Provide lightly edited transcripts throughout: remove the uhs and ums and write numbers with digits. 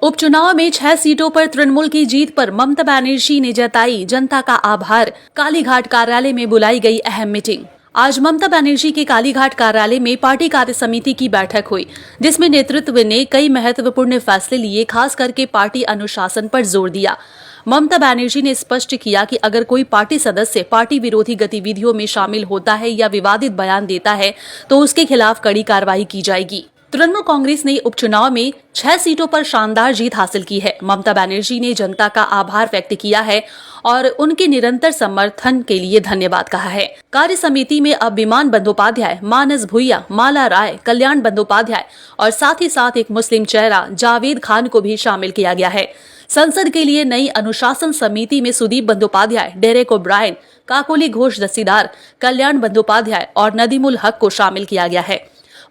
उपचुनाव में 6 सीटों पर तृणमूल की जीत पर ममता बनर्जी ने जताई जनता का आभार। कालीघाट कार्यालय में बुलाई गई अहम मीटिंग। आज ममता बनर्जी के कालीघाट कार्यालय में पार्टी कार्य समिति की बैठक हुई, जिसमें नेतृत्व ने कई महत्वपूर्ण फैसले लिए। खास करके पार्टी अनुशासन पर जोर दिया। ममता बनर्जी ने स्पष्ट किया कि अगर कोई पार्टी सदस्य पार्टी विरोधी गतिविधियों में शामिल होता है या विवादित बयान देता है तो उसके खिलाफ कड़ी कार्रवाई की जाएगी। तृणमूल कांग्रेस ने उपचुनाव में 6 सीटों पर शानदार जीत हासिल की है। ममता बनर्जी ने जनता का आभार व्यक्त किया है और उनके निरंतर समर्थन के लिए धन्यवाद कहा है। कार्य समिति में अब विमान बंदोपाध्याय, मानस भुइया, माला राय, कल्याण बंदोपाध्याय और साथ ही साथ एक मुस्लिम चेहरा जावेद खान को भी शामिल किया गया है। संसद के लिए नई अनुशासन समिति में सुदीप बंदोपाध्याय, डेरेक ओब्रायन, काकोली घोष दस्तीदार, कल्याण बंदोपाध्याय और नदीमुल हक को शामिल किया गया है।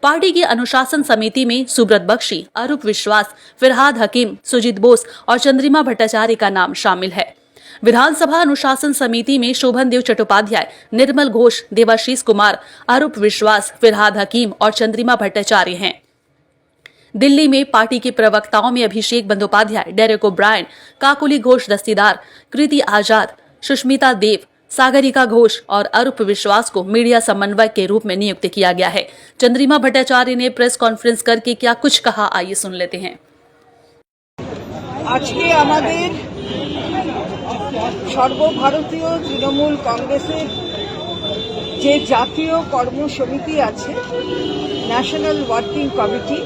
पार्टी की अनुशासन समिति में सुब्रत बख्शी, अरूप विश्वास, फिरहाद हकीम, सुजीत बोस और चंद्रिमा भट्टाचार्य का नाम शामिल है। विधानसभा अनुशासन समिति में शोभन देव चट्टोपाध्याय, निर्मल घोष, देवाशीष कुमार, अरूप विश्वास, फिरहाद हकीम और चंद्रिमा भट्टाचार्य हैं। दिल्ली में पार्टी के प्रवक्ताओं में अभिषेक बंदोपाध्याय, डेरेक ओब्रायन, काकोली घोष दस्तीदार, कृति आजाद, सुष्मिता देव, सागरिका घोष और अरूप विश्वास को मीडिया समन्वयक के रूप में नियुक्त किया गया है। चंद्रिमा भट्टाचार्य ने प्रेस कॉन्फ्रेंस करके क्या कुछ कहा, आइए सुन लेते हैं। आज के आमादेर सर्वभारतीय तृणमूल कांग्रेसेर जे जातीय कर्म समिति आछे, न्याशनल वार्किंग कमिटी,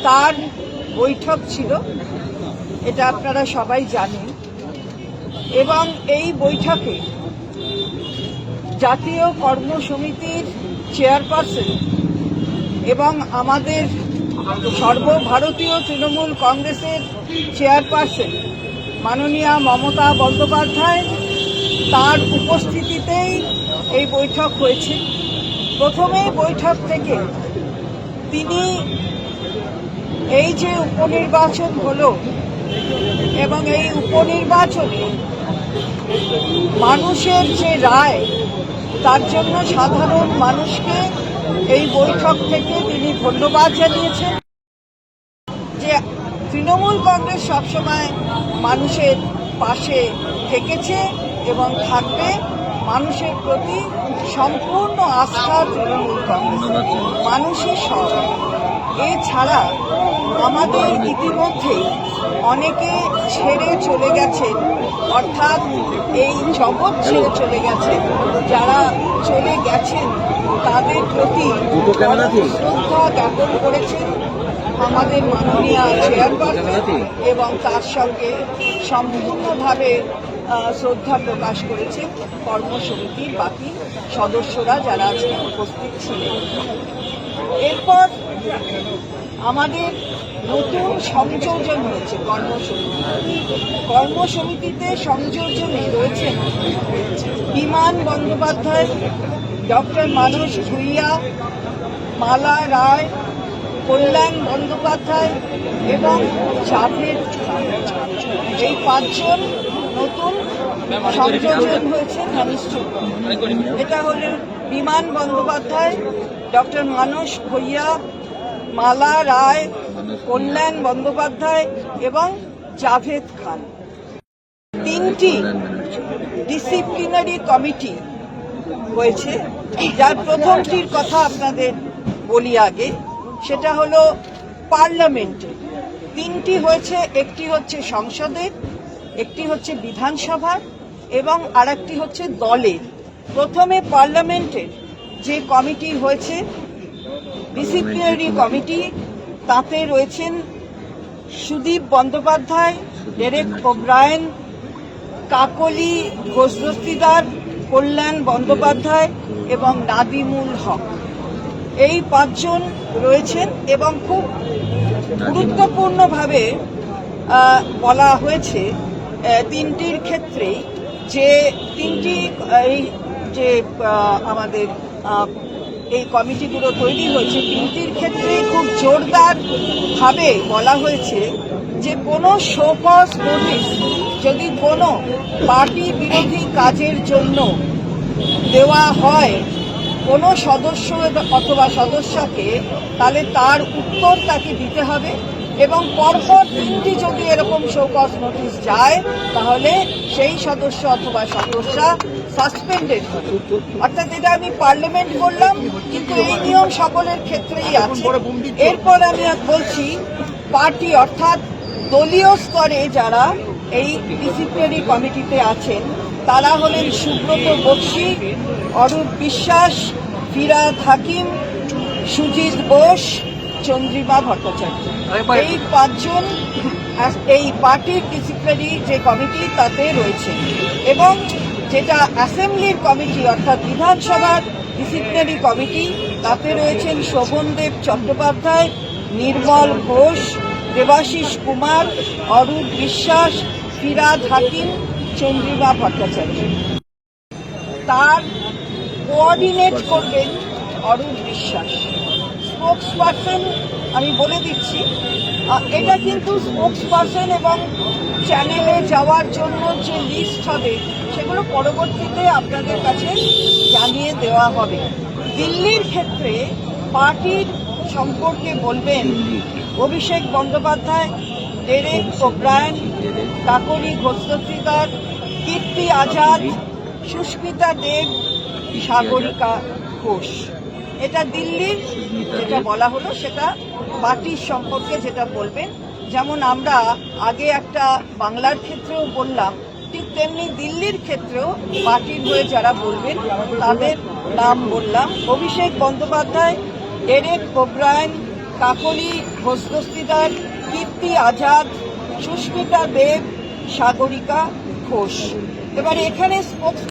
तार बैठक छिलो, एटा आपनारा सबाई जानेन। एवं এই বৈঠকে জাতীয় কর্ম সমিতির চেয়ারপারসন এবং আমাদের সর্বভারতীয় তৃণমূল কংগ্রেসের চেয়ারপারসন মাননীয়া মমতা বন্দ্যোপাধ্যায় তার উপস্থিতিতেই এই বৈঠক হয়েছে। প্রথমেই বৈঠক থেকে তিনি এই যে উপনির্বাচন হলো এবং এই উপনির্বাচনে মানুষের যে রায়, তার জন্য সাধারণ মানুষকে এই বৈঠক থেকে তিনি ধন্যবাদ জানিয়েছেন যে তৃণমূল কংগ্রেস সবসময় মানুষের পাশে থেকেছে এবং থাকবে। মানুষের প্রতি সম্পূর্ণ আস্থা তৃণমূল কংগ্রেস, মানুষই সব। এছাড়া আমাদের ইতিমধ্যে অনেকে ছেড়ে চলে গেছেন, অর্থাৎ এই জগৎ ছেড়ে চলে গেছে। যারা চলে গেছেন তাদের প্রতি শ্রদ্ধা জ্ঞাপন করেছেন আমাদের মাননীয় চেয়ারপারসন এবং তার সঙ্গে সম্পূর্ণভাবে শ্রদ্ধা প্রকাশ করেছেন কর্মসমিতির বাকি সদস্যরা যারা আজকে উপস্থিত ছিলেন। এরপর আমাদের নতুন সংযোজন হয়েছে কর্মসমিতিতে। সংযোজনে রয়েছেন বিমান বন্দ্যোপাধ্যায়, ডক্টর মানস ভুইয়া, মালা রায়, কল্যাণ বন্দ্যোপাধ্যায় এবং জাভেদ খান। এই 5 জন নতুন সংযোজন হয়েছে। এটা হলেন বিমান বন্দ্যোপাধ্যায়, ডক্টর মানস ভুইয়া, মালা রায়, কল্যাণ বন্দ্যোপাধ্যায় এবং জাভেদ খান। 3টি ডিসিপ্লিনারি কমিটি হয়েছে, যার প্রথমটির কথা আপনাদের বলি আগে। সেটা হলো পার্লামেন্টে 3টি হয়েছে, একটি হচ্ছে সংসদের, একটি হচ্ছে বিধানসভার এবং আরেকটি হচ্ছে দলের। প্রথমে পার্লামেন্টের যে কমিটি হয়েছে, ডিসিপ্লিনারি কমিটি, তাতে রয়েছেন সুদীপ বন্দ্যোপাধ্যায়, ডেরেক ওব্রায়ন, কাকলি ঘোষ দস্তিদার, কল্যাণ বন্দ্যোপাধ্যায় এবং নাদিমুল হক। এই 5 জন রয়েছেন এবং খুব গুরুত্বপূর্ণভাবে বলা হয়েছে 3টির ক্ষেত্রে যে 3টি এই যে আমাদের এই কমিটিগুলো তৈরি হয়েছে, 3টির ক্ষেত্রে খুব জোরদার ভাবে বলা হয়েছে যে কোনো শো কজ নোটিশ যদি কোনো পার্টি বিরোধী কাজের জন্য দেওয়া হয় কোনো সদস্য অথবা সদস্যকে, তাহলে তার উত্তর তাকে দিতে হবে এবং পরপর 3টি যদি এরকম শোকজ নোটিশ যায় তাহলে সেই সদস্য অথবা সদস্যা সাসপেন্ডেড হবে। অর্থাৎ এটা আমি পার্লামেন্ট বললাম, কিন্তু এই নিয়ম সকলের ক্ষেত্রেই আছে। এরপর আমি বলছি পার্টি অর্থাৎ দলীয় স্তরে যারা এই ডিসিপ্লিনারি কমিটিতে আছেন তারা হলেন সুব্রত বক্সী, অরূপ বিশ্বাস, ফিরাদ হাকিম, সুজিত বোস, চন্দ্রিমা ভট্টাচার্য। এই 5 জন এই পার্টির ডিসিপ্লিনারি যে কমিটি তাতে রয়েছে। এবং যেটা অ্যাসেম্বলির কমিটি অর্থাৎ বিধানসভার ডিসিপ্লিনারি কমিটি তাতে রয়েছেন শোভনদেব চট্টোপাধ্যায়, নির্মল ঘোষ, দেবাশিস কুমার, অরূপ বিশ্বাস, ফিরাদ হাকিম, চন্দ্রিমা ভট্টাচার্য। তার কোঅর্ডিনেট করবেন অরূপ বিশ্বাস। স্পোক্স পারসন আমি বলে দিচ্ছি, এটা কিন্তু স্পোক্স পারসন এবং চ্যানেলে যাওয়ার জন্য যে লিস্ট হবে সেগুলো পরবর্তীতে আপনাদের কাছে জানিয়ে দেওয়া হবে। দিল্লির ক্ষেত্রে পার্টির সম্পর্কে বলবেন অভিষেক বন্দ্যোপাধ্যায়, ডেরেক ওব্রায়েন, কাকলি ঘোষদস্তিদার, কীর্তি আজাদ, সুস্মিতা দেব, সাগরিকা ঘোষ। এটা দিল্লির যেটা বলা হলো সেটা পার্টির সম্পর্কে যেটা বলবেন। যেমন আমরা আগে একটা বাংলার ক্ষেত্রেও বললাম, ঠিক তেমনি দিল্লির ক্ষেত্রেও পার্টির হয়ে যারা বলবেন তাদের নাম বললাম। অভিষেক বন্দ্যোপাধ্যায়, ডেরেক ওব্রায়েন, কাকলি ঘোষদস্তিদার, কীর্তি আজাদ, সুস্মিতা দেব, সাগরিকা ঘোষ। এবার এখানে স্পোক্স